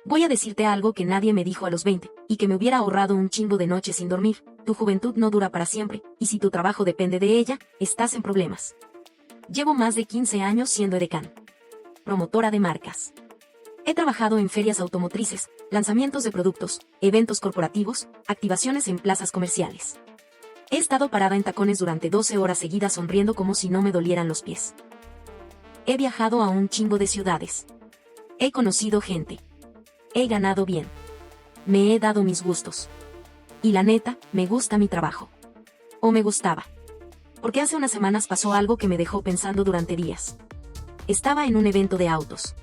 Voy a decirte algo que nadie me dijo a los 20, y que me hubiera ahorrado un chingo de noches sin dormir. Tu juventud no dura para siempre, y si tu trabajo depende de ella, estás en problemas. Llevo más de 15 años siendo edecán. Promotora de marcas. He trabajado en ferias automotrices, lanzamientos de productos, eventos corporativos, activaciones en plazas comerciales. He estado parada en tacones durante 12 horas seguidas sonriendo como si no me dolieran los pies. He viajado a un chingo de ciudades. He conocido gente. He ganado bien. Me he dado mis gustos. Y la neta, me gusta mi trabajo. O me gustaba. Porque hace unas semanas pasó algo que me dejó pensando durante días. Estaba en un evento de autos.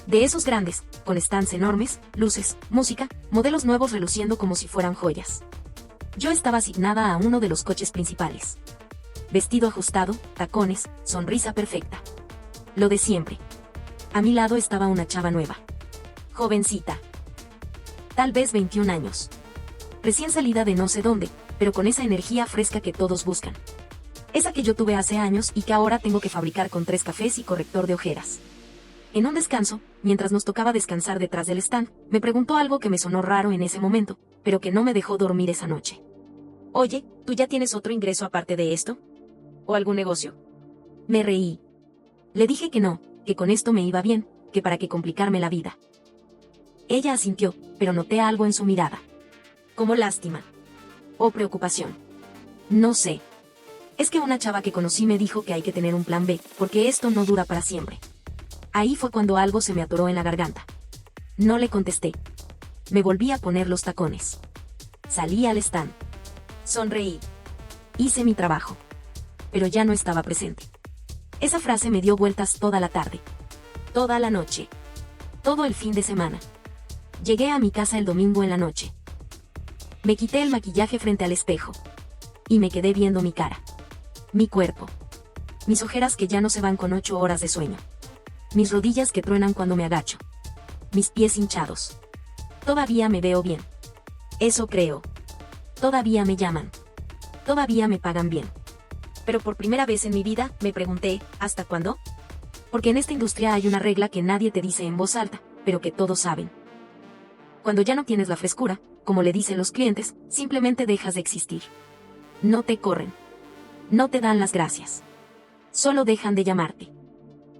De esos grandes, con stands enormes, luces, música, modelos nuevos reluciendo como si fueran joyas. Yo estaba asignada a uno de los coches principales. Vestido ajustado, tacones, sonrisa perfecta. Lo de siempre. A mi lado estaba una chava nueva. Jovencita. Tal vez 21 años. Recién salida de no sé dónde, pero con esa energía fresca que todos buscan. Esa que yo tuve hace años y que ahora tengo que fabricar con 3 cafés y corrector de ojeras. En un descanso, mientras nos tocaba descansar detrás del stand, me preguntó algo que me sonó raro en ese momento, pero que no me dejó dormir esa noche. Oye, ¿tú ya tienes otro ingreso aparte de esto? ¿O algún negocio? Me reí. Le dije que no, que con esto me iba bien, que para qué complicarme la vida. Ella asintió, pero noté algo en su mirada. Como lástima. O preocupación. No sé. Es que una chava que conocí me dijo que hay que tener un plan B, porque esto no dura para siempre. Ahí fue cuando algo se me atoró en la garganta. No le contesté. Me volví a poner los tacones. Salí al stand. Sonreí. Hice mi trabajo. Pero ya no estaba presente. Esa frase me dio vueltas toda la tarde. Toda la noche. Todo el fin de semana. Llegué a mi casa el domingo en la noche. Me quité el maquillaje frente al espejo. Y me quedé viendo mi cara. Mi cuerpo. Mis ojeras que ya no se van con 8 horas de sueño. Mis rodillas que truenan cuando me agacho. Mis pies hinchados. Todavía me veo bien. Eso creo. Todavía me llaman. Todavía me pagan bien. Pero por primera vez en mi vida, me pregunté, ¿hasta cuándo? Porque en esta industria hay una regla que nadie te dice en voz alta, pero que todos saben. Cuando ya no tienes la frescura, como le dicen los clientes, simplemente dejas de existir. No te corren. No te dan las gracias. Solo dejan de llamarte.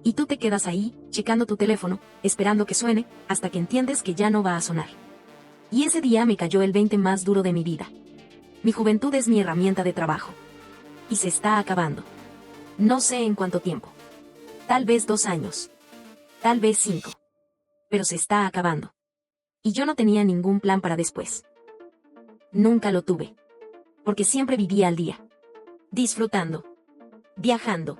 Y tú te quedas ahí, checando tu teléfono, esperando que suene, hasta que entiendes que ya no va a sonar. Y ese día me cayó el 20 más duro de mi vida. Mi juventud es mi herramienta de trabajo. Y se está acabando. No sé en cuánto tiempo. Tal vez 2 años. Tal vez 5. Pero se está acabando. Y yo no tenía ningún plan para después. Nunca lo tuve. Porque siempre vivía al día. Disfrutando. Viajando.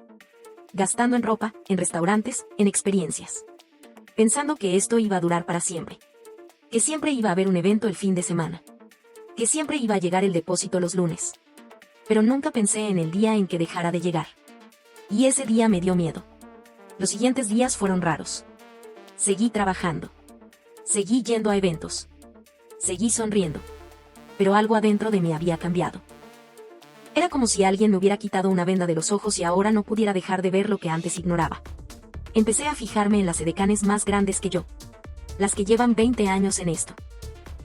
Gastando en ropa, en restaurantes, en experiencias. Pensando que esto iba a durar para siempre. Que siempre iba a haber un evento el fin de semana. Que siempre iba a llegar el depósito los lunes. Pero nunca pensé en el día en que dejara de llegar. Y ese día me dio miedo. Los siguientes días fueron raros. Seguí trabajando. Seguí yendo a eventos. Seguí sonriendo. Pero algo adentro de mí había cambiado. Era como si alguien me hubiera quitado una venda de los ojos y ahora no pudiera dejar de ver lo que antes ignoraba. Empecé a fijarme en las edecanes más grandes que yo. Las que llevan 20 años en esto.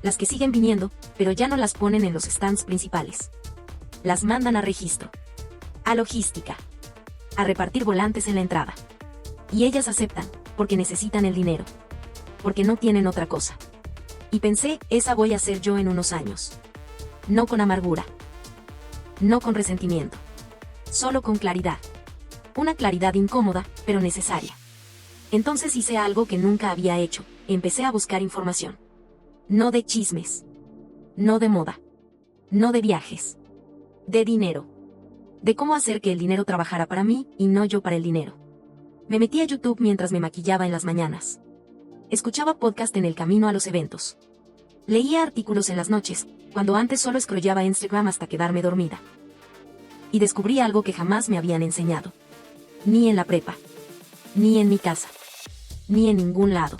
Las que siguen viniendo, pero ya no las ponen en los stands principales. Las mandan a registro. A logística. A repartir volantes en la entrada. Y ellas aceptan, porque necesitan el dinero. Porque no tienen otra cosa. Y pensé, esa voy a ser yo en unos años. No con amargura. No con resentimiento. Solo con claridad. Una claridad incómoda, pero necesaria. Entonces hice algo que nunca había hecho. Empecé a buscar información. No de chismes. No de moda. No de viajes. De dinero. De cómo hacer que el dinero trabajara para mí y no yo para el dinero. Me metí a YouTube mientras me maquillaba en las mañanas. Escuchaba podcast en el camino a los eventos. Leía artículos en las noches, cuando antes solo scrollaba Instagram hasta quedarme dormida. Y descubrí algo que jamás me habían enseñado. Ni en la prepa. Ni en mi casa. Ni en ningún lado.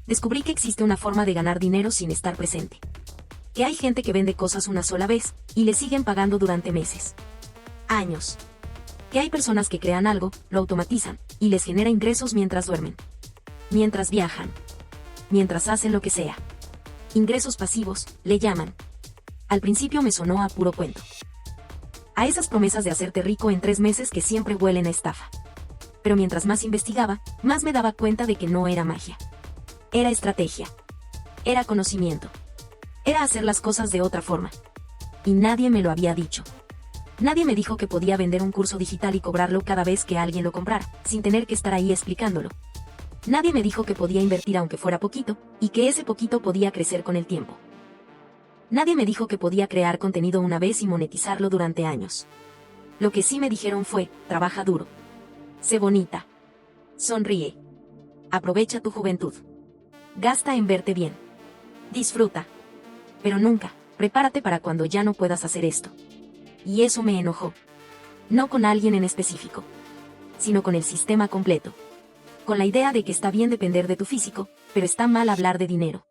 Descubrí que existe una forma de ganar dinero sin estar presente. Que hay gente que vende cosas una sola vez, y le siguen pagando durante meses. Años. Que hay personas que crean algo, lo automatizan, y les genera ingresos mientras duermen. Mientras viajan. mientras hacen lo que sea. Ingresos pasivos, le llaman. Al principio me sonó a puro cuento. A esas promesas de hacerte rico en 3 meses que siempre huelen a estafa. Pero mientras más investigaba, más me daba cuenta de que no era magia. Era estrategia. Era conocimiento. Era hacer las cosas de otra forma. Y nadie me lo había dicho. Nadie me dijo que podía vender un curso digital y cobrarlo cada vez que alguien lo comprara, sin tener que estar ahí explicándolo. Nadie me dijo que podía invertir aunque fuera poquito, y que ese poquito podía crecer con el tiempo. Nadie me dijo que podía crear contenido una vez y monetizarlo durante años. Lo que sí me dijeron fue, trabaja duro. Sé bonita. Sonríe. Aprovecha tu juventud. Gasta en verte bien. Disfruta. Pero nunca, prepárate para cuando ya no puedas hacer esto. Y eso me enojó. No con alguien en específico, sino con el sistema completo. Con la idea de que está bien depender de tu físico, pero está mal hablar de dinero.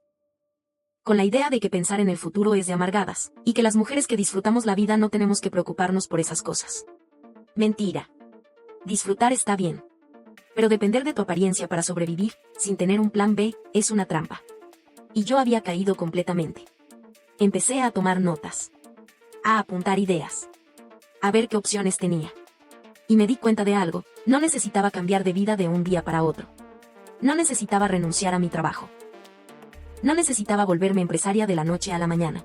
Con la idea de que pensar en el futuro es de amargadas, y que las mujeres que disfrutamos la vida no tenemos que preocuparnos por esas cosas. Mentira. Disfrutar está bien. Pero depender de tu apariencia para sobrevivir, sin tener un plan B, es una trampa. Y yo había caído completamente. Empecé a tomar notas. A apuntar ideas. A ver qué opciones tenía. Y me di cuenta de algo, no necesitaba cambiar de vida de un día para otro. No necesitaba renunciar a mi trabajo. No necesitaba volverme empresaria de la noche a la mañana.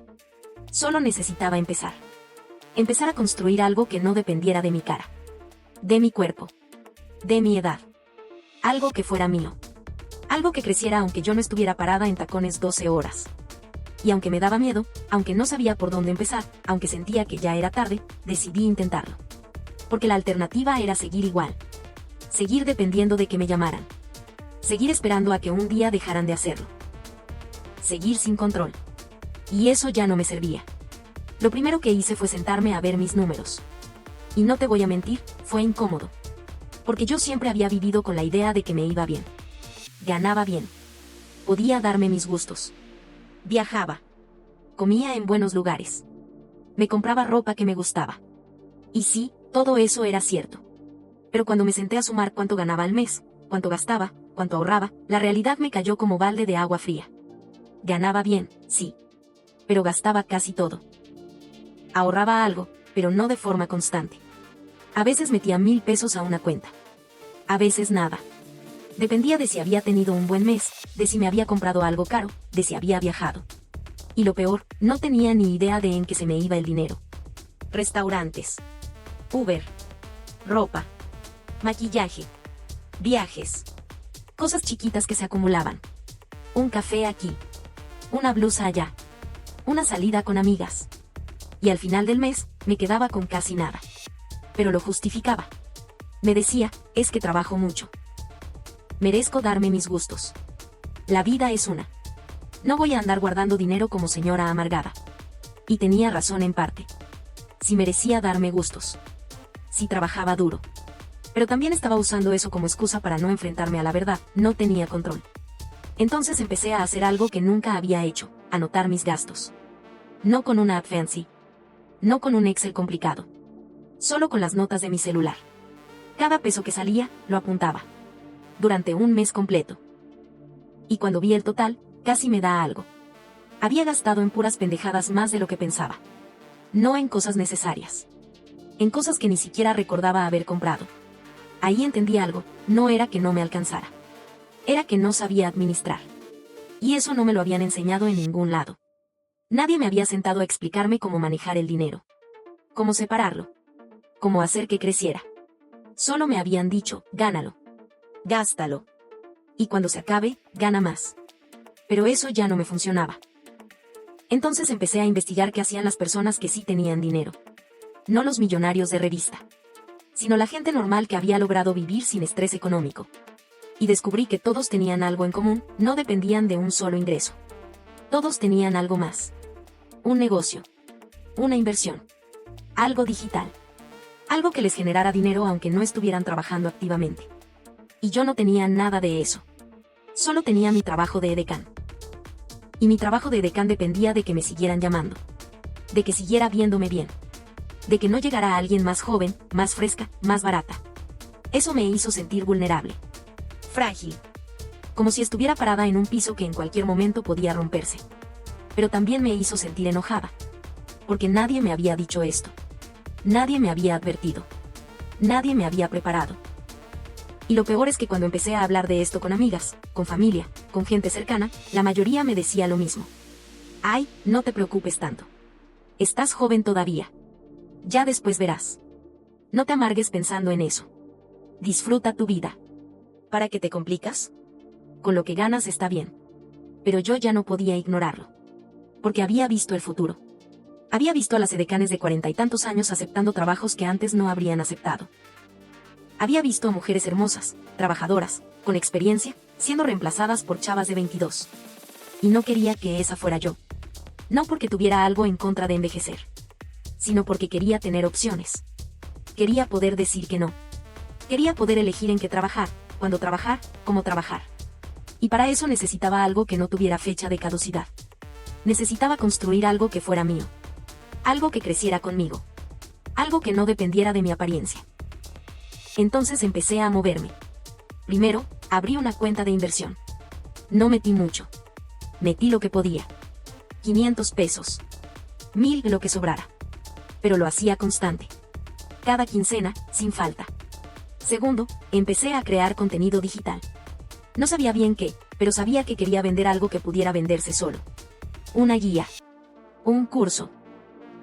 Solo necesitaba empezar. Empezar a construir algo que no dependiera de mi cara. De mi cuerpo. De mi edad. Algo que fuera mío. Algo que creciera aunque yo no estuviera parada en tacones 12 horas. Y aunque me daba miedo, aunque no sabía por dónde empezar, aunque sentía que ya era tarde, decidí intentarlo. Porque la alternativa era seguir igual. Seguir dependiendo de que me llamaran. Seguir esperando a que un día dejaran de hacerlo. Seguir sin control. Y eso ya no me servía. Lo primero que hice fue sentarme a ver mis números. Y no te voy a mentir, fue incómodo. Porque yo siempre había vivido con la idea de que me iba bien. Ganaba bien. Podía darme mis gustos. Viajaba. Comía en buenos lugares. Me compraba ropa que me gustaba. Y sí, todo eso era cierto. Pero cuando me senté a sumar cuánto ganaba al mes, cuánto gastaba, cuánto ahorraba, la realidad me cayó como balde de agua fría. Ganaba bien, sí. Pero gastaba casi todo. Ahorraba algo, pero no de forma constante. A veces metía 1,000 pesos a una cuenta. A veces nada. Dependía de si había tenido un buen mes, de si me había comprado algo caro, de si había viajado. Y lo peor, no tenía ni idea de en qué se me iba el dinero. Restaurantes. Uber. Ropa. Maquillaje. Viajes. Cosas chiquitas que se acumulaban. Un café aquí. Una blusa allá. Una salida con amigas. Y al final del mes, me quedaba con casi nada. Pero lo justificaba. Me decía, es que trabajo mucho. Merezco darme mis gustos. La vida es una. No voy a andar guardando dinero como señora amargada. Y tenía razón en parte. Si merecía darme gustos. Si trabajaba duro. Pero también estaba usando eso como excusa para no enfrentarme a la verdad, no tenía control. Entonces empecé a hacer algo que nunca había hecho, anotar mis gastos. No con una app fancy. No con un Excel complicado. Solo con las notas de mi celular. Cada peso que salía, lo apuntaba. Durante un mes completo. Y cuando vi el total, casi me da algo. Había gastado en puras pendejadas más de lo que pensaba. No en cosas necesarias. En cosas que ni siquiera recordaba haber comprado. Ahí entendí algo, no era que no me alcanzara. Era que no sabía administrar. Y eso no me lo habían enseñado en ningún lado. Nadie me había sentado a explicarme cómo manejar el dinero. Cómo separarlo. Cómo hacer que creciera. Solo me habían dicho, gánalo. Gástalo. Y cuando se acabe, gana más. Pero eso ya no me funcionaba. Entonces empecé a investigar qué hacían las personas que sí tenían dinero. No los millonarios de revista. Sino la gente normal que había logrado vivir sin estrés económico. Y descubrí que todos tenían algo en común, no dependían de un solo ingreso. Todos tenían algo más. Un negocio. Una inversión. Algo digital. Algo que les generara dinero aunque no estuvieran trabajando activamente. Y yo no tenía nada de eso. Solo tenía mi trabajo de edecán. Y mi trabajo de edecán dependía de que me siguieran llamando. De que siguiera viéndome bien. De que no llegara alguien más joven, más fresca, más barata. Eso me hizo sentir vulnerable. Frágil. como si estuviera parada en un piso que en cualquier momento podía romperse. Pero también me hizo sentir enojada, porque nadie me había dicho esto. Nadie me había advertido. Nadie me había preparado. Y lo peor es que cuando empecé a hablar de esto con amigas, con familia, con gente cercana, la mayoría me decía lo mismo. Ay, no te preocupes tanto. Estás joven todavía. Ya después verás. No te amargues pensando en eso. Disfruta tu vida. ¿Para qué te complicas? Con lo que ganas está bien. Pero yo ya no podía ignorarlo. Porque había visto el futuro. Había visto a las edecanes de 40 y tantos años aceptando trabajos que antes no habrían aceptado. Había visto a mujeres hermosas, trabajadoras, con experiencia, siendo reemplazadas por chavas de 22. Y no quería que esa fuera yo. No porque tuviera algo en contra de envejecer, sino porque quería tener opciones. Quería poder decir que no. Quería poder elegir en qué trabajar, cuándo trabajar, cómo trabajar. Y para eso necesitaba algo que no tuviera fecha de caducidad. Necesitaba construir algo que fuera mío. Algo que creciera conmigo. Algo que no dependiera de mi apariencia. Entonces empecé a moverme. Primero, abrí una cuenta de inversión. No metí mucho. Metí lo que podía. 500 pesos. 1000 lo que sobrara. Pero lo hacía constante. Cada quincena, sin falta. Segundo, empecé a crear contenido digital. No sabía bien qué, pero sabía que quería vender algo que pudiera venderse solo. Una guía. Un curso.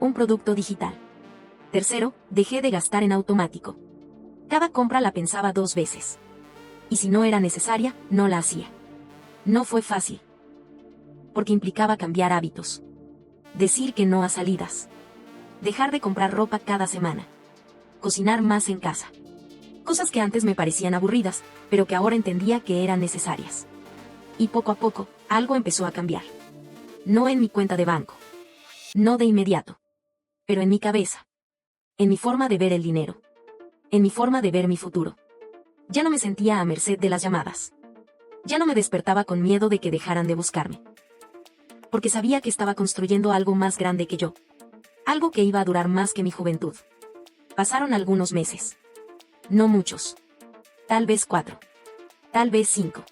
Un producto digital. Tercero, dejé de gastar en automático. Cada compra la pensaba 2 veces. Y si no era necesaria, no la hacía. No fue fácil. Porque implicaba cambiar hábitos. Decir que no a salidas. Dejar de comprar ropa cada semana. Cocinar más en casa. Cosas que antes me parecían aburridas, pero que ahora entendía que eran necesarias. Y poco a poco, algo empezó a cambiar. No en mi cuenta de banco. No de inmediato. Pero en mi cabeza. En mi forma de ver el dinero. En mi forma de ver mi futuro. Ya no me sentía a merced de las llamadas. Ya no me despertaba con miedo de que dejaran de buscarme. Porque sabía que estaba construyendo algo más grande que yo. Algo que iba a durar más que mi juventud. Pasaron algunos meses. No muchos. Tal vez 4. Tal vez 5.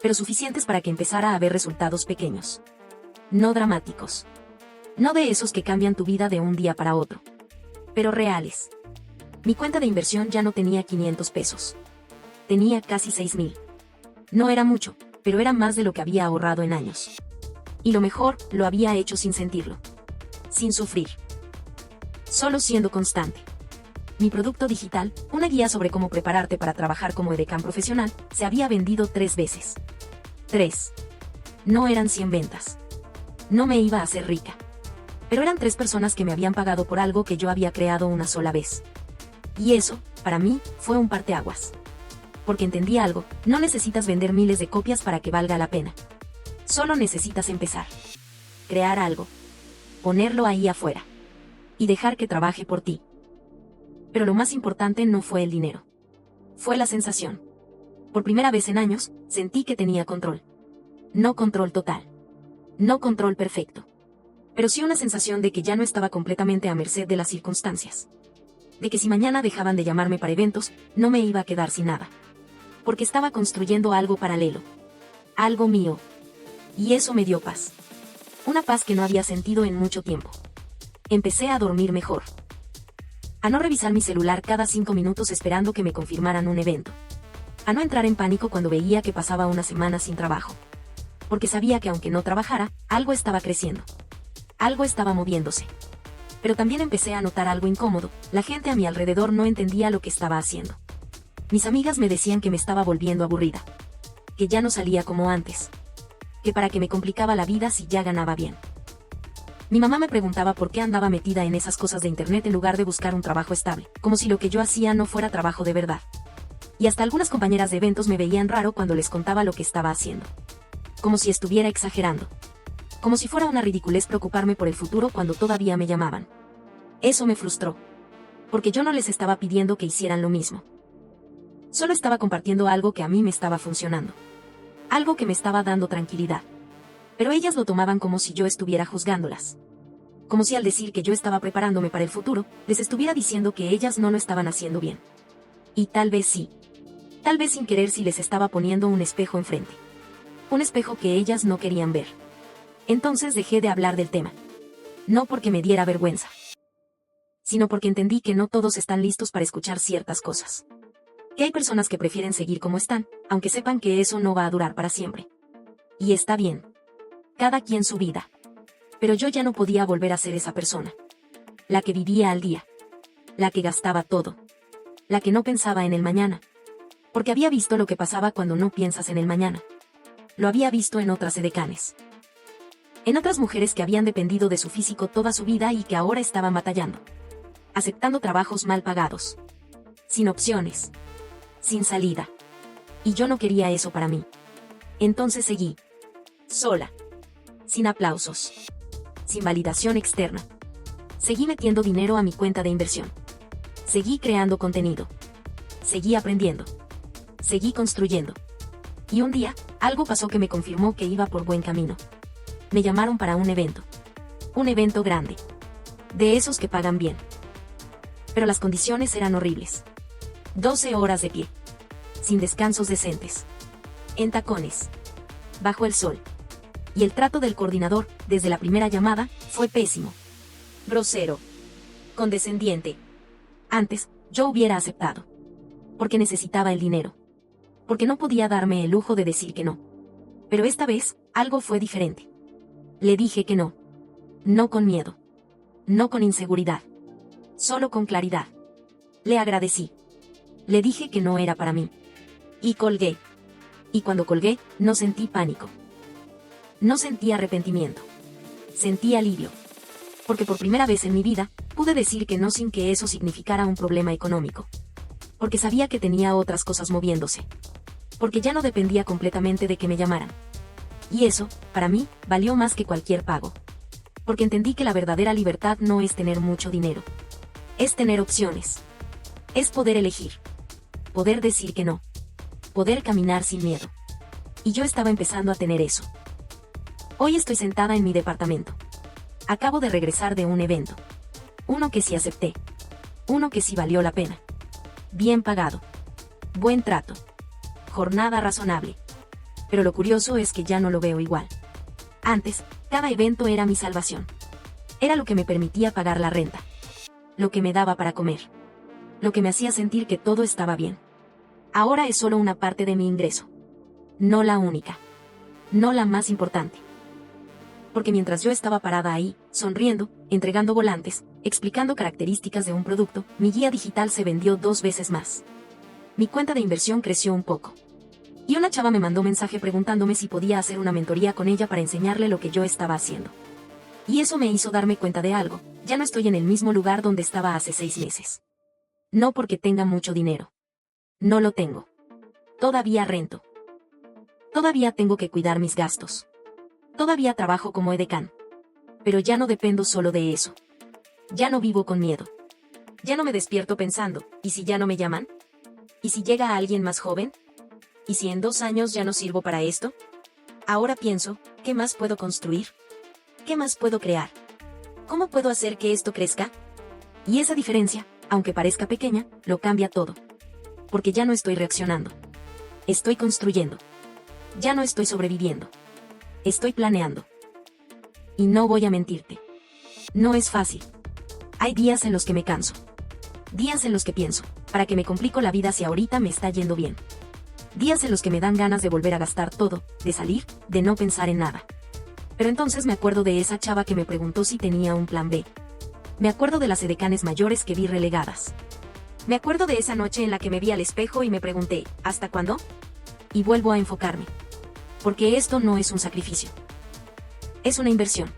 Pero suficientes para que empezara a ver resultados pequeños. No dramáticos. No de esos que cambian tu vida de un día para otro. Pero reales. Mi cuenta de inversión ya no tenía 500 pesos. Tenía casi 6000. No era mucho, pero era más de lo que había ahorrado en años. Y lo mejor, lo había hecho sin sentirlo. Sin sufrir. Solo siendo constante. Mi producto digital, una guía sobre cómo prepararte para trabajar como edecán profesional, se había vendido 3 veces. 3. No eran 100 ventas. No me iba a hacer rica. Pero eran 3 personas que me habían pagado por algo que yo había creado una sola vez. Y eso, para mí, fue un parteaguas. Porque entendí algo, no necesitas vender miles de copias para que valga la pena. Solo necesitas empezar. Crear algo. Ponerlo ahí afuera. Y dejar que trabaje por ti. Pero lo más importante no fue el dinero. Fue la sensación. Por primera vez en años, sentí que tenía control. No control total. No control perfecto. Pero sí una sensación de que ya no estaba completamente a merced de las circunstancias. De que si mañana dejaban de llamarme para eventos, no me iba a quedar sin nada. Porque estaba construyendo algo paralelo. Algo mío. Y eso me dio paz. Una paz que no había sentido en mucho tiempo. Empecé a dormir mejor. A no revisar mi celular cada 5 minutos esperando que me confirmaran un evento. A no entrar en pánico cuando veía que pasaba una semana sin trabajo. Porque sabía que aunque no trabajara, algo estaba creciendo. Algo estaba moviéndose. Pero también empecé a notar algo incómodo, la gente a mi alrededor no entendía lo que estaba haciendo. Mis amigas me decían que me estaba volviendo aburrida. Que ya no salía como antes. Que para qué me complicaba la vida si ya ganaba bien. Mi mamá me preguntaba por qué andaba metida en esas cosas de internet en lugar de buscar un trabajo estable, como si lo que yo hacía no fuera trabajo de verdad. Y hasta algunas compañeras de eventos me veían raro cuando les contaba lo que estaba haciendo. Como si estuviera exagerando. Como si fuera una ridiculez preocuparme por el futuro cuando todavía me llamaban. Eso me frustró. Porque yo no les estaba pidiendo que hicieran lo mismo. Solo estaba compartiendo algo que a mí me estaba funcionando. Algo que me estaba dando tranquilidad. Pero ellas lo tomaban como si yo estuviera juzgándolas. Como si al decir que yo estaba preparándome para el futuro, les estuviera diciendo que ellas no lo estaban haciendo bien. Y tal vez sí. Tal vez sin querer si les estaba poniendo un espejo enfrente. Un espejo que ellas no querían ver. Entonces dejé de hablar del tema. No porque me diera vergüenza, sino porque entendí que no todos están listos para escuchar ciertas cosas. Que hay personas que prefieren seguir como están, aunque sepan que eso no va a durar para siempre. Y está bien. Cada quien su vida. Pero yo ya no podía volver a ser esa persona. La que vivía al día. La que gastaba todo. La que no pensaba en el mañana. Porque había visto lo que pasaba cuando no piensas en el mañana. Lo había visto en otras edecanes. En otras mujeres que habían dependido de su físico toda su vida y que ahora estaban batallando. Aceptando trabajos mal pagados. Sin opciones. Sin salida. Y yo no quería eso para mí. Entonces seguí. Sola. Sin aplausos. Sin validación externa. Seguí metiendo dinero a mi cuenta de inversión. Seguí creando contenido. Seguí aprendiendo. Seguí construyendo. Y un día, algo pasó que me confirmó que iba por buen camino. Me llamaron para un evento. Un evento grande. De esos que pagan bien. Pero las condiciones eran horribles. 12 horas de pie. Sin descansos decentes. En tacones. Bajo el sol. Y el trato del coordinador, desde la primera llamada, fue pésimo. Grosero. Condescendiente. Antes, yo hubiera aceptado. Porque necesitaba el dinero. Porque no podía darme el lujo de decir que no. Pero esta vez, algo fue diferente. Le dije que no. No con miedo. No con inseguridad. Solo con claridad. Le agradecí. Le dije que no era para mí. Y colgué. Y cuando colgué, no sentí pánico. No sentí arrepentimiento. Sentí alivio. Porque por primera vez en mi vida, pude decir que no sin que eso significara un problema económico. Porque sabía que tenía otras cosas moviéndose. Porque ya no dependía completamente de que me llamaran. Y eso, para mí, valió más que cualquier pago. Porque entendí que la verdadera libertad no es tener mucho dinero. Es tener opciones. Es poder elegir. Poder decir que no. Poder caminar sin miedo. Y yo estaba empezando a tener eso. Hoy estoy sentada en mi departamento. Acabo de regresar de un evento. Uno que sí acepté. Uno que sí valió la pena. Bien pagado. Buen trato. Jornada razonable. Pero lo curioso es que ya no lo veo igual. Antes, cada evento era mi salvación. Era lo que me permitía pagar la renta. Lo que me daba para comer. Lo que me hacía sentir que todo estaba bien. Ahora es solo una parte de mi ingreso. No la única. No la más importante. Porque mientras yo estaba parada ahí, sonriendo, entregando volantes, explicando características de un producto, mi guía digital se vendió 2 veces más. Mi cuenta de inversión creció un poco. Y una chava me mandó mensaje preguntándome si podía hacer una mentoría con ella para enseñarle lo que yo estaba haciendo. Y eso me hizo darme cuenta de algo, ya no estoy en el mismo lugar donde estaba hace 6 meses. No porque tenga mucho dinero. No lo tengo. Todavía rento. Todavía tengo que cuidar mis gastos. Todavía trabajo como edecán. Pero ya no dependo solo de eso. Ya no vivo con miedo. Ya no me despierto pensando, ¿y si ya no me llaman? ¿Y si llega alguien más joven? ¿Y si en 2 años ya no sirvo para esto? Ahora pienso, ¿qué más puedo construir? ¿Qué más puedo crear? ¿Cómo puedo hacer que esto crezca? Y esa diferencia, aunque parezca pequeña, lo cambia todo. Porque ya no estoy reaccionando. Estoy construyendo. Ya no estoy sobreviviendo. Estoy planeando. Y no voy a mentirte. No es fácil. Hay días en los que me canso. Días en los que pienso, ¿para qué me complico la vida si ahorita me está yendo bien? Días en los que me dan ganas de volver a gastar todo, de salir, de no pensar en nada. Pero entonces me acuerdo de esa chava que me preguntó si tenía un plan B. Me acuerdo de las edecanes mayores que vi relegadas. Me acuerdo de esa noche en la que me vi al espejo y me pregunté, ¿hasta cuándo? Y vuelvo a enfocarme. Porque esto no es un sacrificio. Es una inversión.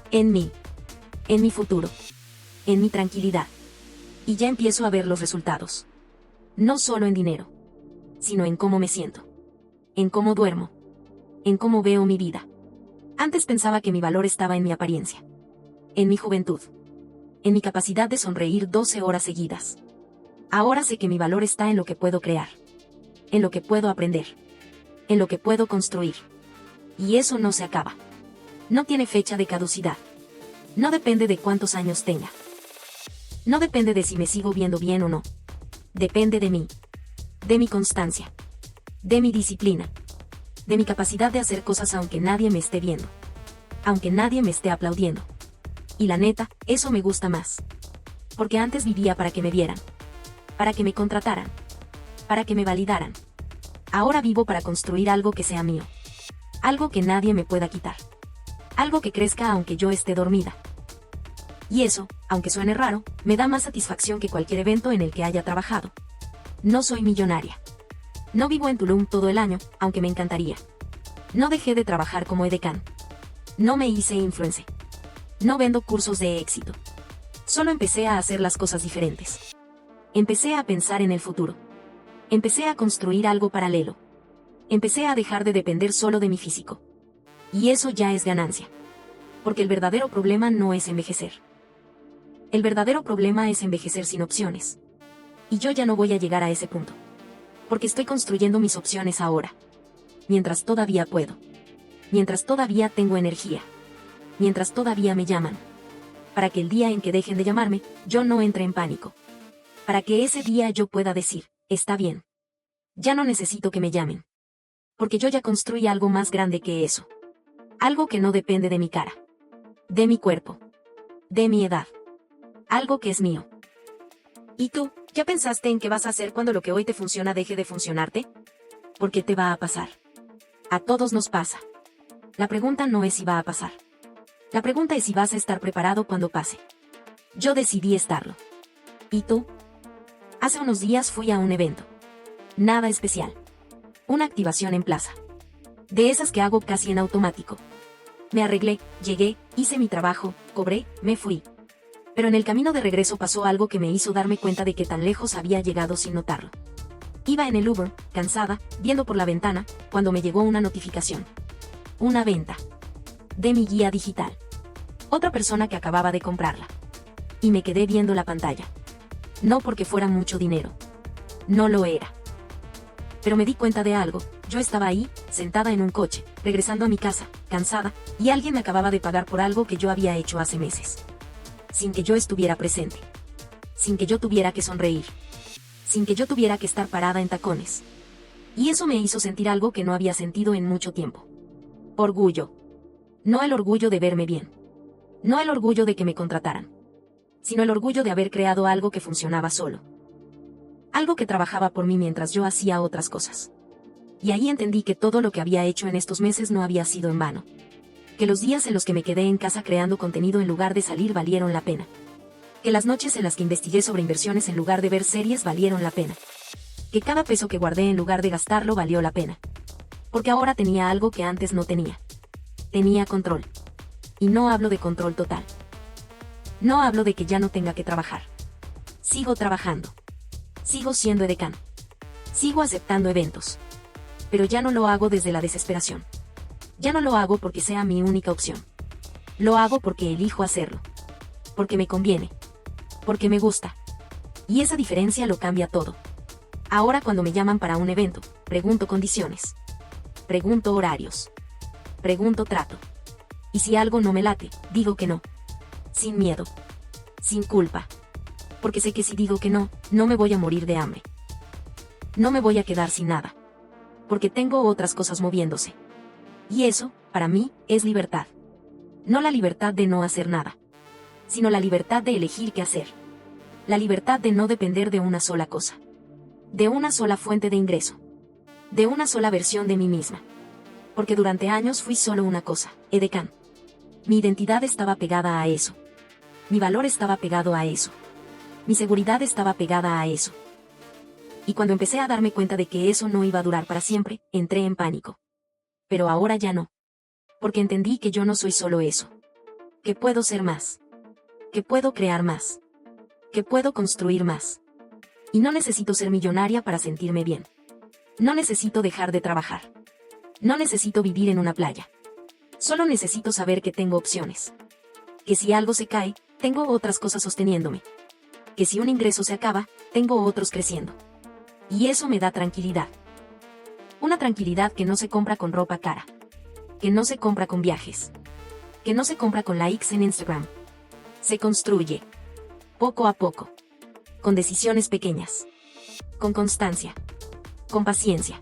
En mí. En mi futuro. En mi tranquilidad. Y ya empiezo a ver los resultados. No solo en dinero. Sino en cómo me siento. En cómo duermo. En cómo veo mi vida. Antes pensaba que mi valor estaba en mi apariencia. En mi juventud. En mi capacidad de sonreír 12 horas seguidas. Ahora sé que mi valor está en lo que puedo crear. En lo que puedo aprender. En lo que puedo construir. Y eso no se acaba. No tiene fecha de caducidad. No depende de cuántos años tenga. No depende de si me sigo viendo bien o no. Depende de mí. De mi constancia. De mi disciplina. de mi capacidad de hacer cosas aunque nadie me esté viendo, aunque nadie me esté aplaudiendo. Y la neta, eso me gusta más. Porque antes vivía para que me vieran, para que me contrataran, para que me validaran. Ahora vivo para construir algo que sea mío, algo que nadie me pueda quitar, algo que crezca aunque yo esté dormida. Y eso, aunque suene raro, me da más satisfacción que cualquier evento en el que haya trabajado. No soy millonaria. No vivo en Tulum todo el año, aunque me encantaría. No dejé de trabajar como edecán. No me hice influencer. No vendo cursos de éxito. Solo empecé a hacer las cosas diferentes. Empecé a pensar en el futuro. Empecé a construir algo paralelo. Empecé a dejar de depender solo de mi físico. Y eso ya es ganancia. Porque el verdadero problema no es envejecer. El verdadero problema es envejecer sin opciones. Y yo ya no voy a llegar a ese punto. Porque estoy construyendo mis opciones ahora. Mientras todavía puedo. Mientras todavía tengo energía. Mientras todavía me llaman. Para que el día en que dejen de llamarme, yo no entre en pánico. Para que ese día yo pueda decir, está bien. Ya no necesito que me llamen. Porque yo ya construí algo más grande que eso. Algo que no depende de mi cara. De mi cuerpo. De mi edad. Algo que es mío. ¿Y tú, ya pensaste en qué vas a hacer cuando lo que hoy te funciona deje de funcionarte? Porque te va a pasar. A todos nos pasa. La pregunta no es si va a pasar. La pregunta es si vas a estar preparado cuando pase. Yo decidí estarlo. ¿Y tú? Hace unos días fui a un evento. Nada especial. Una activación en plaza. De esas que hago casi en automático. Me arreglé, llegué, hice mi trabajo, cobré, me fui. Pero en el camino de regreso pasó algo que me hizo darme cuenta de que tan lejos había llegado sin notarlo. Iba en el Uber, cansada, viendo por la ventana, cuando me llegó una notificación. Una venta. De mi guía digital. Otra persona que acababa de comprarla. Y me quedé viendo la pantalla. No porque fuera mucho dinero. No lo era. Pero me di cuenta de algo. Yo estaba ahí, sentada en un coche, regresando a mi casa, cansada, y alguien me acababa de pagar por algo que yo había hecho hace meses. Sin que yo estuviera presente. Sin que yo tuviera que sonreír. Sin que yo tuviera que estar parada en tacones. Y eso me hizo sentir algo que no había sentido en mucho tiempo. Orgullo. No el orgullo de verme bien. No el orgullo de que me contrataran. Sino el orgullo de haber creado algo que funcionaba solo. Algo que trabajaba por mí mientras yo hacía otras cosas. Y ahí entendí que todo lo que había hecho en estos meses no había sido en vano. Que los días en los que me quedé en casa creando contenido en lugar de salir valieron la pena. Que las noches en las que investigué sobre inversiones en lugar de ver series valieron la pena. Que cada peso que guardé en lugar de gastarlo valió la pena. Porque ahora tenía algo que antes no tenía. Tenía control. Y no hablo de control total. No hablo de que ya no tenga que trabajar. Sigo trabajando. Sigo siendo edecán. Sigo aceptando eventos. Pero ya no lo hago desde la desesperación. Ya no lo hago porque sea mi única opción. Lo hago porque elijo hacerlo. Porque me conviene. Porque me gusta. Y esa diferencia lo cambia todo. Ahora cuando me llaman para un evento, pregunto condiciones. Pregunto horarios. Pregunto trato. Y si algo no me late, digo que no. Sin miedo. Sin culpa. Porque sé que si digo que no, no me voy a morir de hambre. No me voy a quedar sin nada. Porque tengo otras cosas moviéndose. Y eso, para mí, es libertad. No la libertad de no hacer nada. Sino la libertad de elegir qué hacer. La libertad de no depender de una sola cosa. De una sola fuente de ingreso. De una sola versión de mí misma. Porque durante años fui solo una cosa, edecán. Mi identidad estaba pegada a eso. Mi valor estaba pegado a eso. Mi seguridad estaba pegada a eso. Y cuando empecé a darme cuenta de que eso no iba a durar para siempre, entré en pánico. Pero ahora ya no. Porque entendí que yo no soy solo eso. Que puedo ser más. Que puedo crear más. Que puedo construir más. Y no necesito ser millonaria para sentirme bien. No necesito dejar de trabajar. No necesito vivir en una playa. Solo necesito saber que tengo opciones. Que si algo se cae, tengo otras cosas sosteniéndome. Que si un ingreso se acaba, tengo otros creciendo. Y eso me da tranquilidad. Una tranquilidad que no se compra con ropa cara. Que no se compra con viajes. Que no se compra con likes en Instagram. Se construye. Poco a poco. Con decisiones pequeñas. Con constancia. Con paciencia.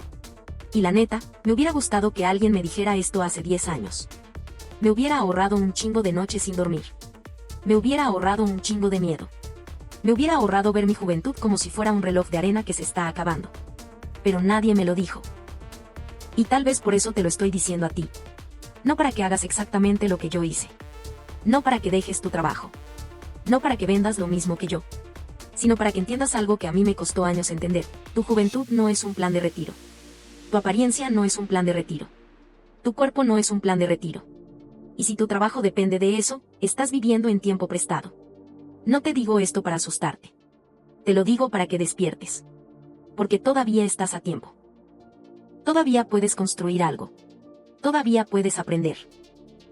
Y la neta, me hubiera gustado que alguien me dijera esto hace 10 años. Me hubiera ahorrado un chingo de noches sin dormir. Me hubiera ahorrado un chingo de miedo. Me hubiera ahorrado ver mi juventud como si fuera un reloj de arena que se está acabando. Pero nadie me lo dijo. Y tal vez por eso te lo estoy diciendo a ti. No para que hagas exactamente lo que yo hice. No para que dejes tu trabajo. No para que vendas lo mismo que yo. Sino para que entiendas algo que a mí me costó años entender. Tu juventud no es un plan de retiro. Tu apariencia no es un plan de retiro. Tu cuerpo no es un plan de retiro. Y si tu trabajo depende de eso, estás viviendo en tiempo prestado. No te digo esto para asustarte. Te lo digo para que despiertes. Porque todavía estás a tiempo. Todavía puedes construir algo. Todavía puedes aprender.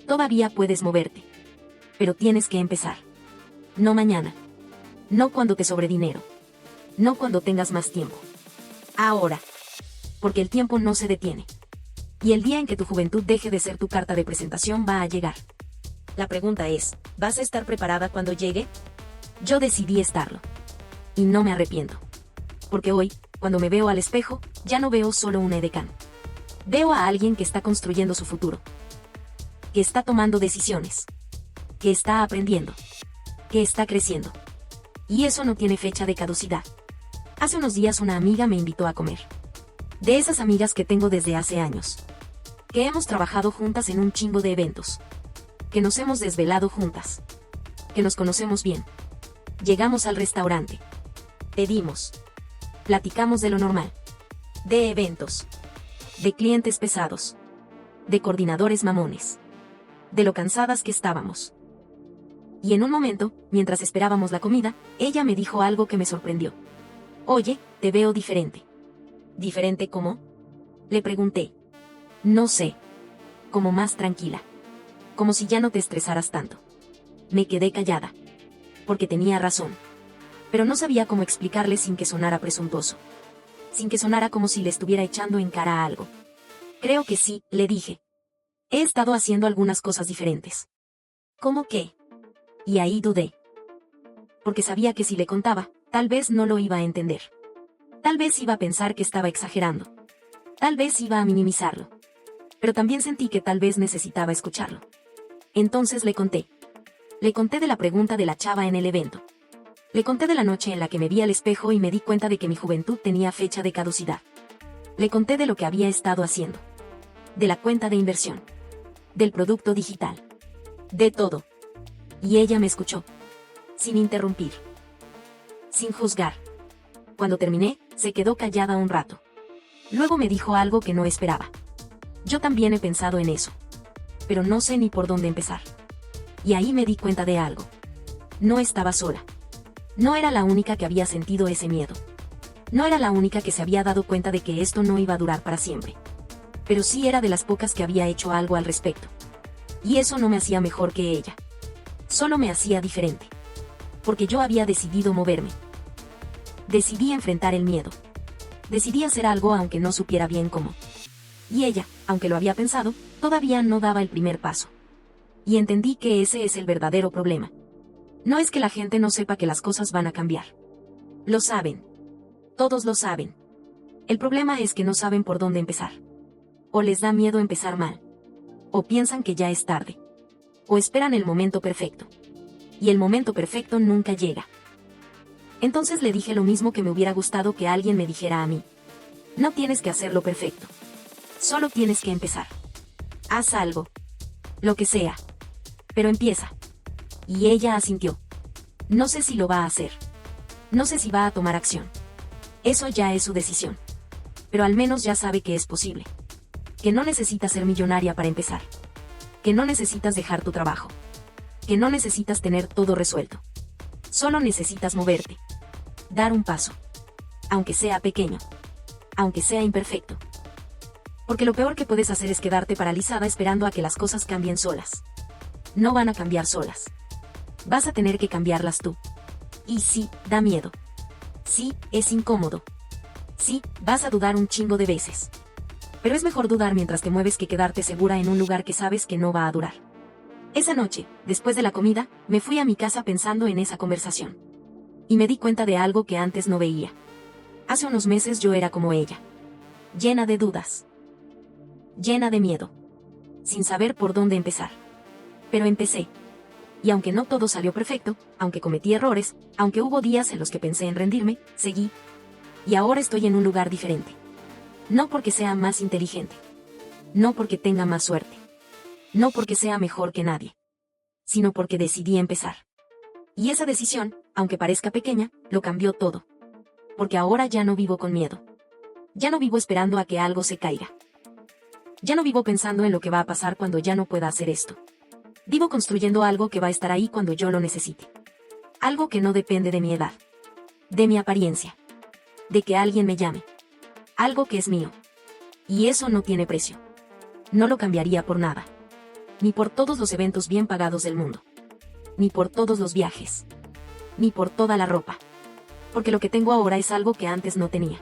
Todavía puedes moverte. Pero tienes que empezar. No mañana. No cuando te sobre dinero. No cuando tengas más tiempo. Ahora. Porque el tiempo no se detiene. Y el día en que tu juventud deje de ser tu carta de presentación va a llegar. La pregunta es, ¿vas a estar preparada cuando llegue? Yo decidí estarlo. Y no me arrepiento. Porque hoy, cuando me veo al espejo, ya no veo solo una edecán. Veo a alguien que está construyendo su futuro. Que está tomando decisiones. Que está aprendiendo. Que está creciendo. Y eso no tiene fecha de caducidad. Hace unos días una amiga me invitó a comer. De esas amigas que tengo desde hace años. Que hemos trabajado juntas en un chingo de eventos. Que nos hemos desvelado juntas. Que nos conocemos bien. Llegamos al restaurante. Pedimos. Platicamos de lo normal. De eventos. De clientes pesados. De coordinadores mamones. De lo cansadas que estábamos. Y en un momento, mientras esperábamos la comida, ella me dijo algo que me sorprendió. Oye, te veo diferente. ¿Diferente cómo? Le pregunté. No sé. Como más tranquila. Como si ya no te estresaras tanto. Me quedé callada. Porque tenía razón. Pero no sabía cómo explicarle sin que sonara presuntuoso. Sin que sonara como si le estuviera echando en cara algo. Creo que sí, le dije. He estado haciendo algunas cosas diferentes. ¿Cómo qué? Y ahí dudé. Porque sabía que si le contaba, tal vez no lo iba a entender. Tal vez iba a pensar que estaba exagerando. Tal vez iba a minimizarlo. Pero también sentí que tal vez necesitaba escucharlo. Entonces le conté. Le conté de la pregunta de la chava en el evento. Le conté de la noche en la que me vi al espejo y me di cuenta de que mi juventud tenía fecha de caducidad. Le conté de lo que había estado haciendo. De la cuenta de inversión. Del producto digital. De todo. Y ella me escuchó. Sin interrumpir. Sin juzgar. Cuando terminé, se quedó callada un rato. Luego me dijo algo que no esperaba. Yo también he pensado en eso. Pero no sé ni por dónde empezar. Y ahí me di cuenta de algo. No estaba sola. No era la única que había sentido ese miedo. No era la única que se había dado cuenta de que esto no iba a durar para siempre. Pero sí era de las pocas que había hecho algo al respecto. Y eso no me hacía mejor que ella. Solo me hacía diferente. Porque yo había decidido moverme. Decidí enfrentar el miedo. Decidí hacer algo aunque no supiera bien cómo. Y ella, aunque lo había pensado, todavía no daba el primer paso. Y entendí que ese es el verdadero problema. No es que la gente no sepa que las cosas van a cambiar. Lo saben. Todos lo saben. El problema es que no saben por dónde empezar. O les da miedo empezar mal. O piensan que ya es tarde. O esperan el momento perfecto. Y el momento perfecto nunca llega. Entonces le dije lo mismo que me hubiera gustado que alguien me dijera a mí. No tienes que hacerlo perfecto. Solo tienes que empezar. Haz algo. Lo que sea. Pero empieza. Y ella asintió. No sé si lo va a hacer. No sé si va a tomar acción. Eso ya es su decisión. Pero al menos ya sabe que es posible. Que no necesitas ser millonaria para empezar. Que no necesitas dejar tu trabajo. Que no necesitas tener todo resuelto. Solo necesitas moverte. Dar un paso. Aunque sea pequeño. Aunque sea imperfecto. Porque lo peor que puedes hacer es quedarte paralizada esperando a que las cosas cambien solas. No van a cambiar solas. Vas a tener que cambiarlas tú. Y sí, da miedo. Sí, es incómodo. Sí, vas a dudar un chingo de veces. Pero es mejor dudar mientras te mueves que quedarte segura en un lugar que sabes que no va a durar. Esa noche, después de la comida, me fui a mi casa pensando en esa conversación. Y me di cuenta de algo que antes no veía. Hace unos meses yo era como ella. Llena de dudas. llena de miedo, sin saber por dónde empezar. Pero empecé. Y aunque no todo salió perfecto, aunque cometí errores, aunque hubo días en los que pensé en rendirme, seguí. Y ahora estoy en un lugar diferente. No porque sea más inteligente. No porque tenga más suerte. No porque sea mejor que nadie. Sino porque decidí empezar. Y esa decisión, aunque parezca pequeña, lo cambió todo. Porque ahora ya no vivo con miedo. Ya no vivo esperando a que algo se caiga. Ya no vivo pensando en lo que va a pasar cuando ya no pueda hacer esto. Vivo construyendo algo que va a estar ahí cuando yo lo necesite. Algo que no depende de mi edad. De mi apariencia. De que alguien me llame. Algo que es mío. Y eso no tiene precio. No lo cambiaría por nada. Ni por todos los eventos bien pagados del mundo. Ni por todos los viajes. Ni por toda la ropa. Porque lo que tengo ahora es algo que antes no tenía.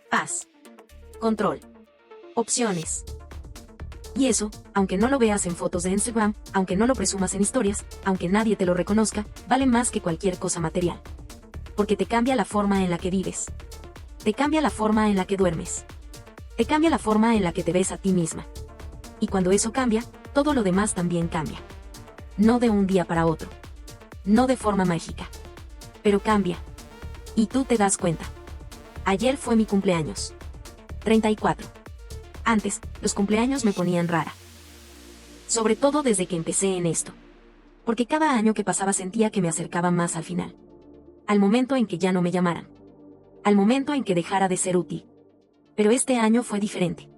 Paz. Control. Opciones. Y eso, aunque no lo veas en fotos de Instagram, aunque no lo presumas en historias, aunque nadie te lo reconozca, vale más que cualquier cosa material. Porque te cambia la forma en la que vives. Te cambia la forma en la que duermes. Te cambia la forma en la que te ves a ti misma. Y cuando eso cambia, todo lo demás también cambia. No de un día para otro. No de forma mágica. Pero cambia. Y tú te das cuenta. Ayer fue mi cumpleaños. 34. Antes, los cumpleaños me ponían rara. Sobre todo desde que empecé en esto. Porque cada año que pasaba sentía que me acercaba más al final. Al momento en que ya no me llamaran. Al momento en que dejara de ser útil. Pero este año fue diferente.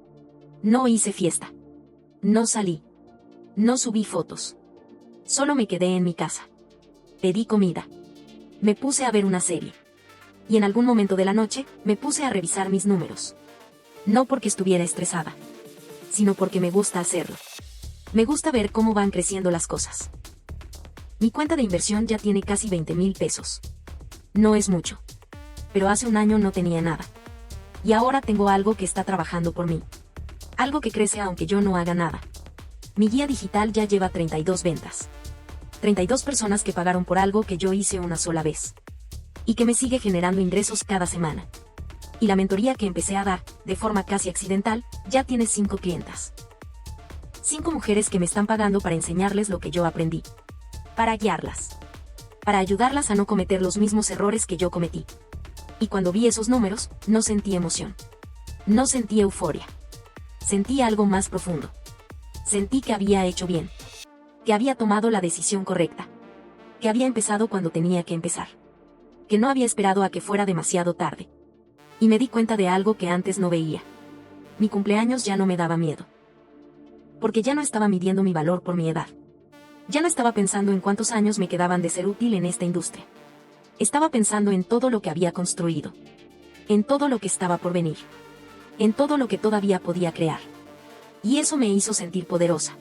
No hice fiesta. No salí. No subí fotos. Solo me quedé en mi casa. Pedí comida. Me puse a ver una serie. Y en algún momento de la noche, me puse a revisar mis números. No porque estuviera estresada, sino porque me gusta hacerlo. Me gusta ver cómo van creciendo las cosas. Mi cuenta de inversión ya tiene casi 20,000 pesos. No es mucho. Pero hace un año no tenía nada. Y ahora tengo algo que está trabajando por mí. Algo que crece aunque yo no haga nada. Mi guía digital ya lleva 32 ventas. 32 personas que pagaron por algo que yo hice una sola vez. Y que me sigue generando ingresos cada semana. Y la mentoría que empecé a dar, de forma casi accidental, ya tiene 5 clientas. 5 mujeres que me están pagando para enseñarles lo que yo aprendí. Para guiarlas. Para ayudarlas a no cometer los mismos errores que yo cometí. Y cuando vi esos números, no sentí emoción. No sentí euforia. Sentí algo más profundo. Sentí que había hecho bien. Que había tomado la decisión correcta. Que había empezado cuando tenía que empezar. Que no había esperado a que fuera demasiado tarde. Y me di cuenta de algo que antes no veía. Mi cumpleaños ya no me daba miedo. Porque ya no estaba midiendo mi valor por mi edad. Ya no estaba pensando en cuántos años me quedaban de ser útil en esta industria. Estaba pensando en todo lo que había construido. En todo lo que estaba por venir. En todo lo que todavía podía crear. Y eso me hizo sentir poderosa.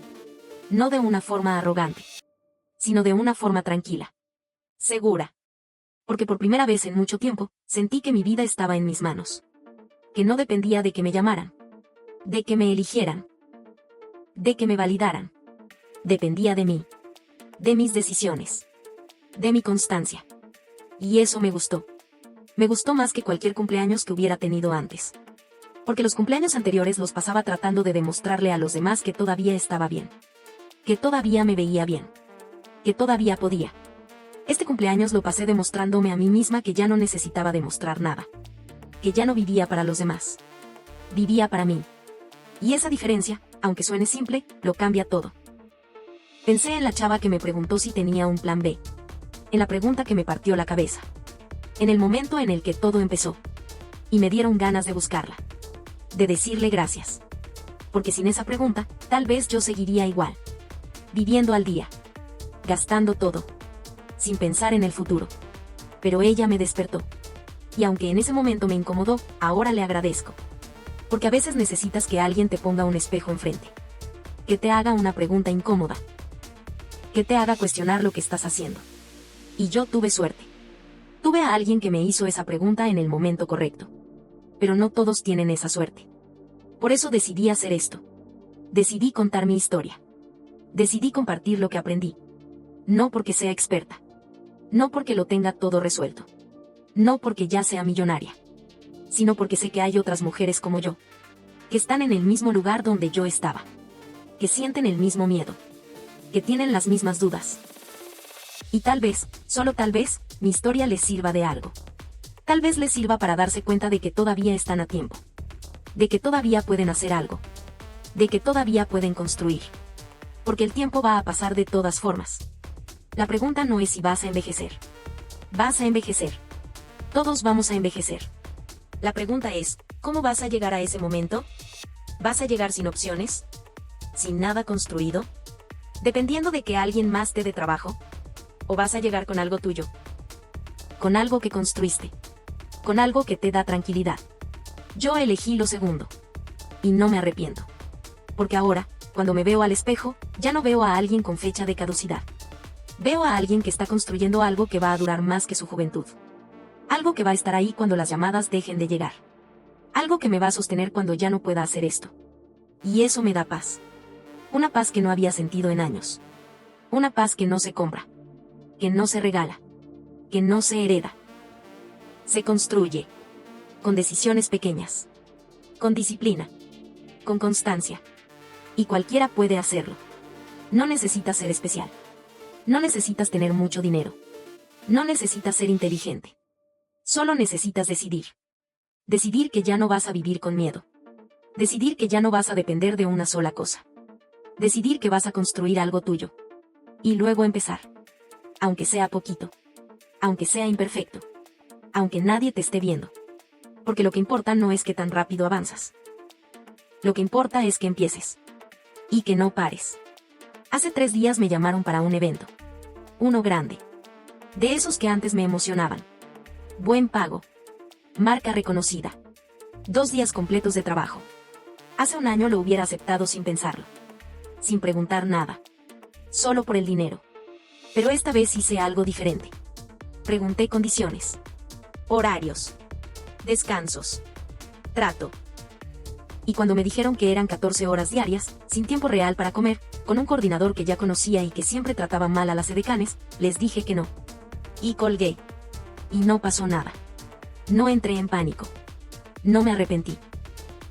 No de una forma arrogante. Sino de una forma tranquila. Segura. Porque por primera vez en mucho tiempo, sentí que mi vida estaba en mis manos. Que no dependía de que me llamaran. De que me eligieran. De que me validaran. Dependía de mí. De mis decisiones. De mi constancia. Y eso me gustó. Me gustó más que cualquier cumpleaños que hubiera tenido antes. Porque los cumpleaños anteriores los pasaba tratando de demostrarle a los demás que todavía estaba bien. Que todavía me veía bien. Que todavía podía. Este cumpleaños lo pasé demostrándome a mí misma que ya no necesitaba demostrar nada. Que ya no vivía para los demás. Vivía para mí. Y esa diferencia, aunque suene simple, lo cambia todo. Pensé en la chava que me preguntó si tenía un plan B. En la pregunta que me partió la cabeza. En el momento en el que todo empezó. Y me dieron ganas de buscarla. De decirle gracias. Porque sin esa pregunta, tal vez yo seguiría igual. Viviendo al día. Gastando todo. Sin pensar en el futuro. Pero ella me despertó. Y aunque en ese momento me incomodó, ahora le agradezco. Porque a veces necesitas que alguien te ponga un espejo enfrente. Que te haga una pregunta incómoda. Que te haga cuestionar lo que estás haciendo. Y yo tuve suerte. Tuve a alguien que me hizo esa pregunta en el momento correcto. Pero no todos tienen esa suerte. Por eso decidí hacer esto. Decidí contar mi historia. Decidí compartir lo que aprendí. No porque sea experta. No porque lo tenga todo resuelto. No porque ya sea millonaria. Sino porque sé que hay otras mujeres como yo. que están en el mismo lugar donde yo estaba, que sienten el mismo miedo, que tienen las mismas dudas. Y tal vez, solo tal vez, mi historia les sirva de algo. Tal vez les sirva para darse cuenta de que todavía están a tiempo, de que todavía pueden hacer algo, de que todavía pueden construir. Porque el tiempo va a pasar de todas formas. La pregunta no es si vas a envejecer. Vas a envejecer. Todos vamos a envejecer. La pregunta es, ¿cómo vas a llegar a ese momento? ¿Vas a llegar sin opciones? ¿Sin nada construido? ¿Dependiendo de que alguien más te dé trabajo? ¿O vas a llegar con algo tuyo? Con algo que construiste. Con algo que te da tranquilidad. Yo elegí lo segundo. Y no me arrepiento. Porque ahora, cuando me veo al espejo, ya no veo a alguien con fecha de caducidad. Veo a alguien que está construyendo algo que va a durar más que su juventud. Algo que va a estar ahí cuando las llamadas dejen de llegar. Algo que me va a sostener cuando ya no pueda hacer esto. Y eso me da paz. Una paz que no había sentido en años. Una paz que no se compra. Que no se regala. Que no se hereda. Se construye. Con decisiones pequeñas. Con disciplina. Con constancia. Y cualquiera puede hacerlo. No necesitas ser especial. No necesitas tener mucho dinero. No necesitas ser inteligente. Solo necesitas decidir. Decidir que ya no vas a vivir con miedo. Decidir que ya no vas a depender de una sola cosa. Decidir que vas a construir algo tuyo. Y luego empezar. Aunque sea poquito. Aunque sea imperfecto. Aunque nadie te esté viendo. Porque lo que importa no es qué tan rápido avanzas. Lo que importa es que empieces. Y que no pares. Hace 3 días me llamaron para un evento. Uno grande. De esos que antes me emocionaban. Buen pago. Marca reconocida. 2 días completos de trabajo. Hace un año lo hubiera aceptado sin pensarlo. Sin preguntar nada. Solo por el dinero. Pero esta vez hice algo diferente. Pregunté condiciones. Horarios. Descansos. Trato. Y cuando me dijeron que eran 14 horas diarias, sin tiempo real para comer, con un coordinador que ya conocía y que siempre trataba mal a las edecanes, les dije que no. Y colgué. Y no pasó nada. No entré en pánico. No me arrepentí.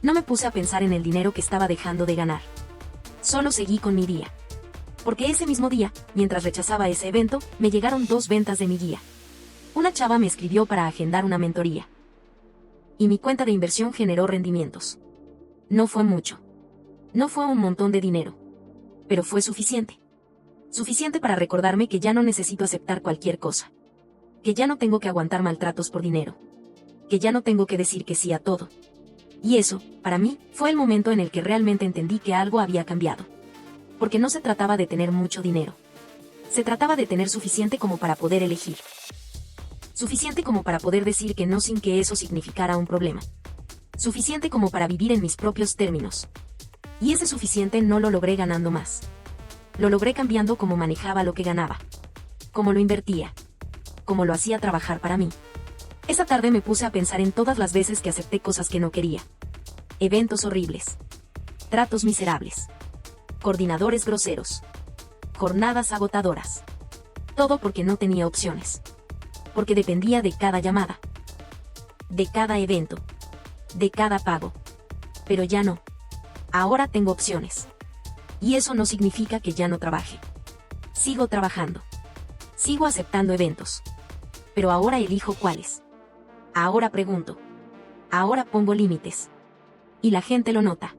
No me puse a pensar en el dinero que estaba dejando de ganar. Solo seguí con mi día. Porque ese mismo día, mientras rechazaba ese evento, me llegaron 2 ventas de mi guía. Una chava me escribió para agendar una mentoría. Y mi cuenta de inversión generó rendimientos. No fue mucho. No fue un montón de dinero. Pero fue suficiente. Suficiente para recordarme que ya no necesito aceptar cualquier cosa. Que ya no tengo que aguantar maltratos por dinero. Que ya no tengo que decir que sí a todo. Y eso, para mí, fue el momento en el que realmente entendí que algo había cambiado. Porque no se trataba de tener mucho dinero. Se trataba de tener suficiente como para poder elegir. Suficiente como para poder decir que no sin que eso significara un problema. Suficiente como para vivir en mis propios términos. Y ese suficiente no lo logré ganando más. Lo logré cambiando cómo manejaba lo que ganaba. Cómo lo invertía. Cómo lo hacía trabajar para mí. Esa tarde me puse a pensar en todas las veces que acepté cosas que no quería. Eventos horribles. Tratos miserables. Coordinadores groseros. Jornadas agotadoras. Todo porque no tenía opciones. Porque dependía de cada llamada. De cada evento. De cada pago. Pero ya no. Ahora tengo opciones. Y eso no significa que ya no trabaje. Sigo trabajando. Sigo aceptando eventos. Pero ahora elijo cuáles. Ahora pregunto. Ahora pongo límites. Y la gente lo nota.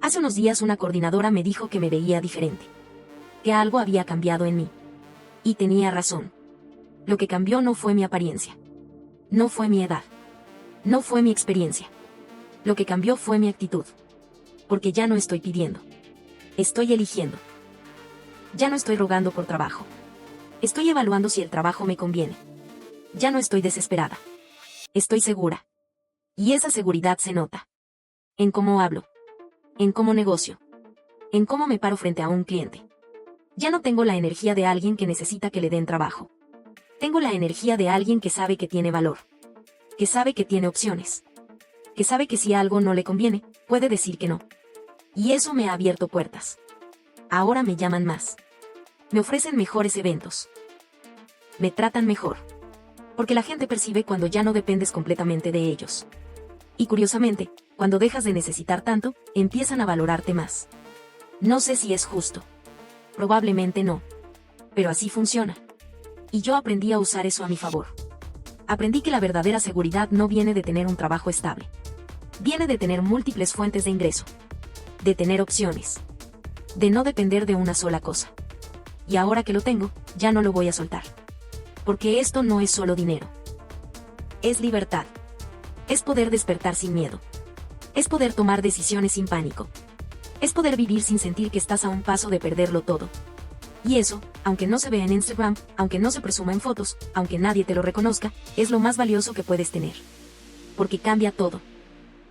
Hace unos días una coordinadora me dijo que me veía diferente. Que algo había cambiado en mí. Y tenía razón. Lo que cambió no fue mi apariencia. No fue mi edad. No fue mi experiencia. Lo que cambió fue mi actitud. Porque ya no estoy pidiendo. Estoy eligiendo. Ya no estoy rogando por trabajo. Estoy evaluando si el trabajo me conviene. Ya no estoy desesperada. Estoy segura. Y esa seguridad se nota. En cómo hablo. En cómo negocio. En cómo me paro frente a un cliente. Ya no tengo la energía de alguien que necesita que le den trabajo. Tengo la energía de alguien que sabe que tiene valor. Que sabe que tiene opciones. Que sabe que si algo no le conviene, puede decir que no. Y eso me ha abierto puertas. Ahora me llaman más. Me ofrecen mejores eventos. Me tratan mejor. Porque la gente percibe cuando ya no dependes completamente de ellos. Y curiosamente, Cuando dejas de necesitar tanto, empiezan a valorarte más. No sé si es justo. Probablemente no. Pero así funciona. Y yo aprendí a usar eso a mi favor. Aprendí que la verdadera seguridad no viene de tener un trabajo estable. Viene de tener múltiples fuentes de ingreso. De tener opciones. De no depender de una sola cosa. Y ahora que lo tengo, ya no lo voy a soltar. Porque esto no es solo dinero. Es libertad. Es poder despertar sin miedo. Es poder tomar decisiones sin pánico. Es poder vivir sin sentir que estás a un paso de perderlo todo. Y eso, aunque no se vea en Instagram, aunque no se presuma en fotos, aunque nadie te lo reconozca, es lo más valioso que puedes tener. Porque cambia todo.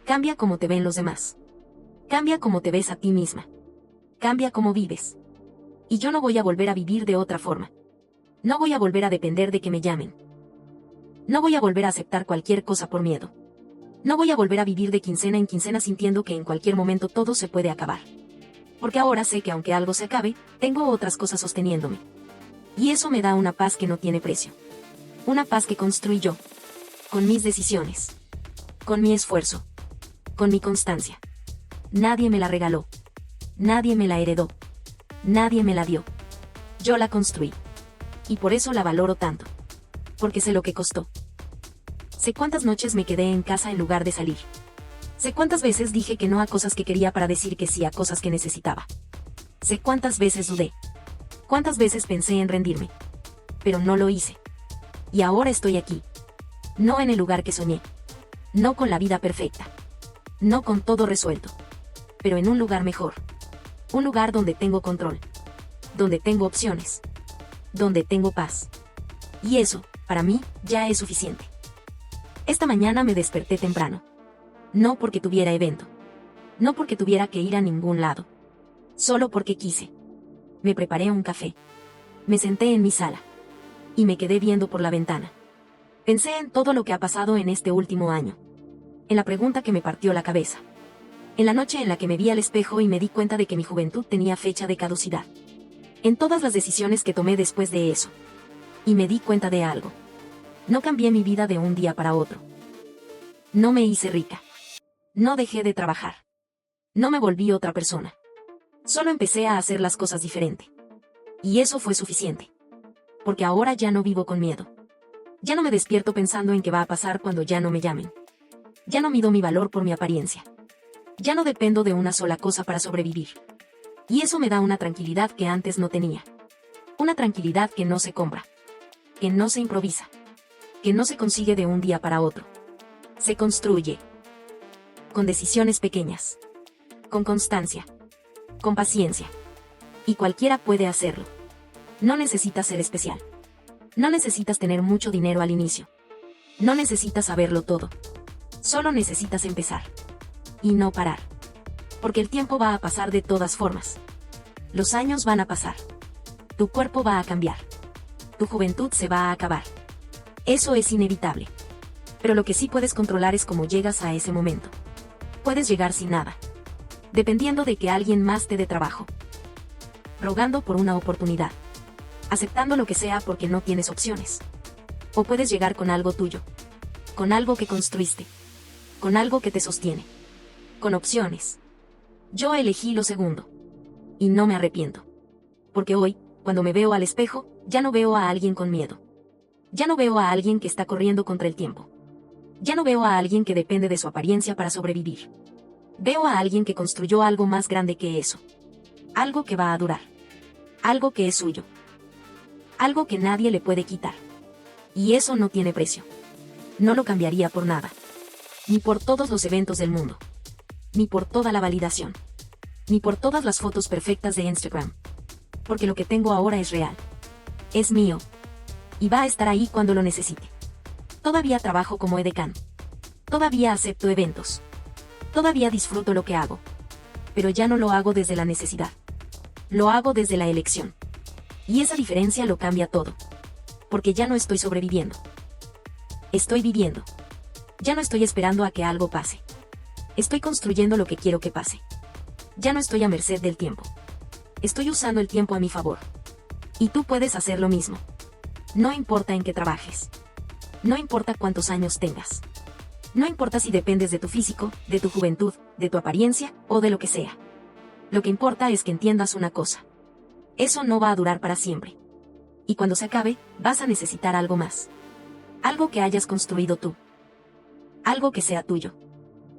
Cambia cómo te ven los demás. Cambia cómo te ves a ti misma. Cambia cómo vives. Y yo no voy a volver a vivir de otra forma. No voy a volver a depender de que me llamen. No voy a volver a aceptar cualquier cosa por miedo. No voy a volver a vivir de quincena en quincena sintiendo que en cualquier momento todo se puede acabar. Porque ahora sé que aunque algo se acabe, tengo otras cosas sosteniéndome. Y eso me da una paz que no tiene precio. Una paz que construí yo. Con mis decisiones. Con mi esfuerzo. Con mi constancia. Nadie me la regaló. Nadie me la heredó. Nadie me la dio. Yo la construí. Y por eso la valoro tanto. Porque sé lo que costó. Sé cuántas noches me quedé en casa en lugar de salir. Sé cuántas veces dije que no a cosas que quería para decir que sí a cosas que necesitaba. Sé cuántas veces dudé. Cuántas veces pensé en rendirme. Pero no lo hice. Y ahora estoy aquí. No en el lugar que soñé. No con la vida perfecta. No con todo resuelto. Pero en un lugar mejor. Un lugar donde tengo control. Donde tengo opciones. Donde tengo paz. Y eso, para mí, ya es suficiente. Esta mañana me desperté temprano. No porque tuviera evento. No porque tuviera que ir a ningún lado. Solo porque quise. Me preparé un café. Me senté en mi sala. Y me quedé viendo por la ventana. Pensé en todo lo que ha pasado en este último año. En la pregunta que me partió la cabeza. En la noche en la que me vi al espejo y me di cuenta de que mi juventud tenía fecha de caducidad. En todas las decisiones que tomé después de eso. Y me di cuenta de algo. No cambié mi vida de un día para otro. No me hice rica. No dejé de trabajar. No me volví otra persona. Solo empecé a hacer las cosas diferente. Y eso fue suficiente. Porque ahora ya no vivo con miedo. Ya no me despierto pensando en qué va a pasar cuando ya no me llamen. Ya no mido mi valor por mi apariencia. Ya no dependo de una sola cosa para sobrevivir. Y eso me da una tranquilidad que antes no tenía. Una tranquilidad que no se compra. Que no se improvisa. Que no se consigue de un día para otro. Se construye. Con decisiones pequeñas. Con constancia. Con paciencia. Y cualquiera puede hacerlo. No necesitas ser especial. No necesitas tener mucho dinero al inicio. No necesitas saberlo todo. Solo necesitas empezar. Y no parar. Porque el tiempo va a pasar de todas formas. Los años van a pasar. Tu cuerpo va a cambiar. Tu juventud se va a acabar. Eso es inevitable. Pero lo que sí puedes controlar es cómo llegas a ese momento. Puedes llegar sin nada. Dependiendo de que alguien más te dé trabajo. Rogando por una oportunidad. Aceptando lo que sea porque no tienes opciones. O puedes llegar con algo tuyo. Con algo que construiste. Con algo que te sostiene. Con opciones. Yo elegí lo segundo. Y no me arrepiento. Porque hoy, cuando me veo al espejo, ya no veo a alguien con miedo. Ya no veo a alguien que está corriendo contra el tiempo. Ya no veo a alguien que depende de su apariencia para sobrevivir. Veo a alguien que construyó algo más grande que eso. Algo que va a durar. Algo que es suyo. Algo que nadie le puede quitar. Y eso no tiene precio. No lo cambiaría por nada. Ni por todos los eventos del mundo. Ni por toda la validación. Ni por todas las fotos perfectas de Instagram. Porque lo que tengo ahora es real. Es mío. Y va a estar ahí cuando lo necesite. Todavía trabajo como edecán. Todavía acepto eventos. Todavía disfruto lo que hago. Pero ya no lo hago desde la necesidad. Lo hago desde la elección. Y esa diferencia lo cambia todo. Porque ya no estoy sobreviviendo. Estoy viviendo. Ya no estoy esperando a que algo pase. Estoy construyendo lo que quiero que pase. Ya no estoy a merced del tiempo. Estoy usando el tiempo a mi favor. Y tú puedes hacer lo mismo. No importa en qué trabajes. No importa cuántos años tengas. No importa si dependes de tu físico, de tu juventud, de tu apariencia, o de lo que sea. Lo que importa es que entiendas una cosa. Eso no va a durar para siempre. Y cuando se acabe, vas a necesitar algo más. Algo que hayas construido tú. Algo que sea tuyo.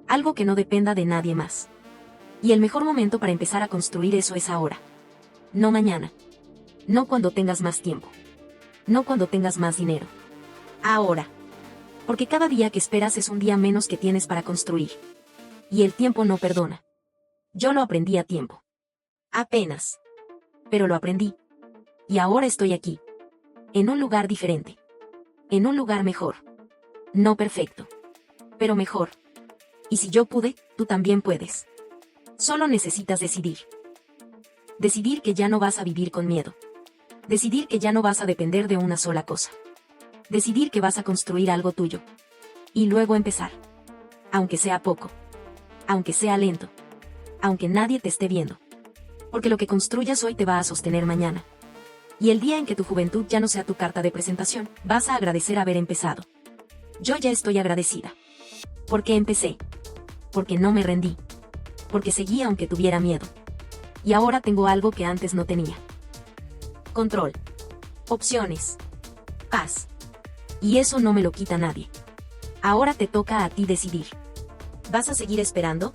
Algo que no dependa de nadie más. Y el mejor momento para empezar a construir eso es ahora. No mañana. No cuando tengas más tiempo. No cuando tengas más dinero. Ahora. Porque cada día que esperas es un día menos que tienes para construir. Y el tiempo no perdona. Yo lo aprendí a tiempo. Apenas. Pero lo aprendí. Y ahora estoy aquí. En un lugar diferente. En un lugar mejor. No perfecto. Pero mejor. Y si yo pude, tú también puedes. Solo necesitas decidir. Decidir que ya no vas a vivir con miedo. Decidir que ya no vas a depender de una sola cosa. Decidir que vas a construir algo tuyo. Y luego empezar. Aunque sea poco. Aunque sea lento. Aunque nadie te esté viendo. Porque lo que construyas hoy te va a sostener mañana. Y el día en que tu juventud ya no sea tu carta de presentación, vas a agradecer haber empezado. Yo ya estoy agradecida. Porque empecé. Porque no me rendí. Porque seguí aunque tuviera miedo. Y ahora tengo algo que antes no tenía. Control. Opciones. Paz. Y eso no me lo quita nadie. Ahora te toca a ti decidir. ¿Vas a seguir esperando?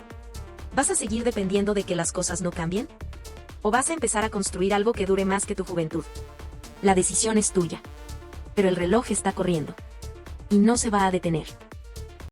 ¿Vas a seguir dependiendo de que las cosas no cambien? ¿O vas a empezar a construir algo que dure más que tu juventud? La decisión es tuya. Pero el reloj está corriendo. Y no se va a detener.